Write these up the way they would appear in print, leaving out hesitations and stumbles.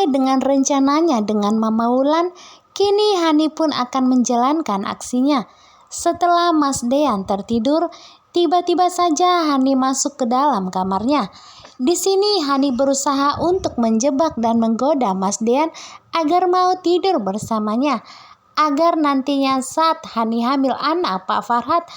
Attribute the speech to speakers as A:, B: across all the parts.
A: Sesuai dengan rencananya dengan Mama Wulan, kini Hani pun akan menjalankan aksinya. Setelah Mas Dean tertidur, tiba-tiba saja Hani masuk ke dalam kamarnya. Di sini Hani berusaha untuk menjebak dan menggoda Mas Dean agar mau tidur bersamanya. Agar nantinya saat Hani hamil anak Pak Farhat,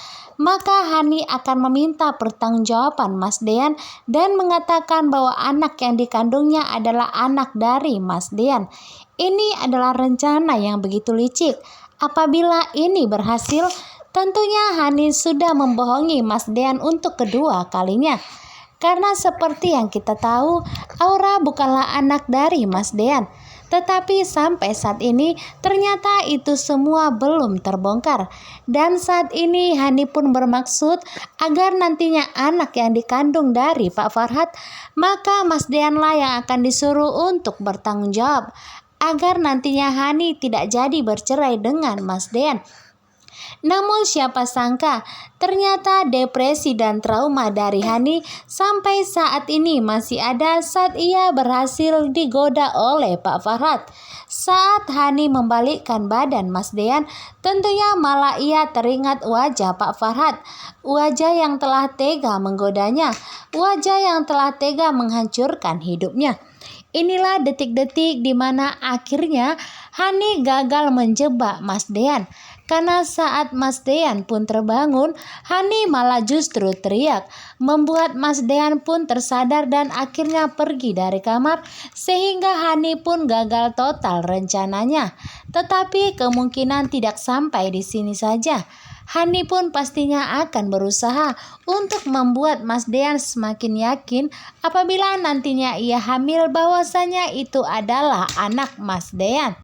A: maka Hani akan meminta pertanggungjawaban Mas Dean dan mengatakan bahwa anak yang dikandungnya adalah anak dari Mas Dean. Ini adalah rencana yang begitu licik. Apabila ini berhasil, tentunya Hani sudah membohongi Mas Dean untuk kedua kalinya. Karena seperti yang kita tahu, Aura bukanlah anak dari Mas Dean. Tetapi sampai saat ini ternyata itu semua belum terbongkar. Dan saat ini Hani pun bermaksud agar nantinya anak yang dikandung dari Pak Farhat, maka Mas Dean lah yang akan disuruh untuk bertanggung jawab. Agar nantinya Hani tidak jadi bercerai dengan Mas Dean. Namun siapa sangka ternyata depresi dan trauma dari Hani sampai saat ini masih ada saat ia berhasil digoda oleh Pak Farhat. Saat Hani membalikkan badan Mas Dean, tentunya malah ia teringat wajah Pak Farhat. Wajah yang telah tega menggodanya, wajah yang telah tega menghancurkan hidupnya. Inilah detik-detik di mana akhirnya Hani gagal menjebak Mas Dean. Karena saat Mas Dean pun terbangun, Hani malah justru teriak, membuat Mas Dean pun tersadar dan akhirnya pergi dari kamar, sehingga Hani pun gagal total rencananya. Tetapi kemungkinan tidak sampai di sini saja. Hani pun pastinya akan berusaha untuk membuat Mas Dean semakin yakin apabila nantinya ia hamil bahwasanya itu adalah anak Mas Dean.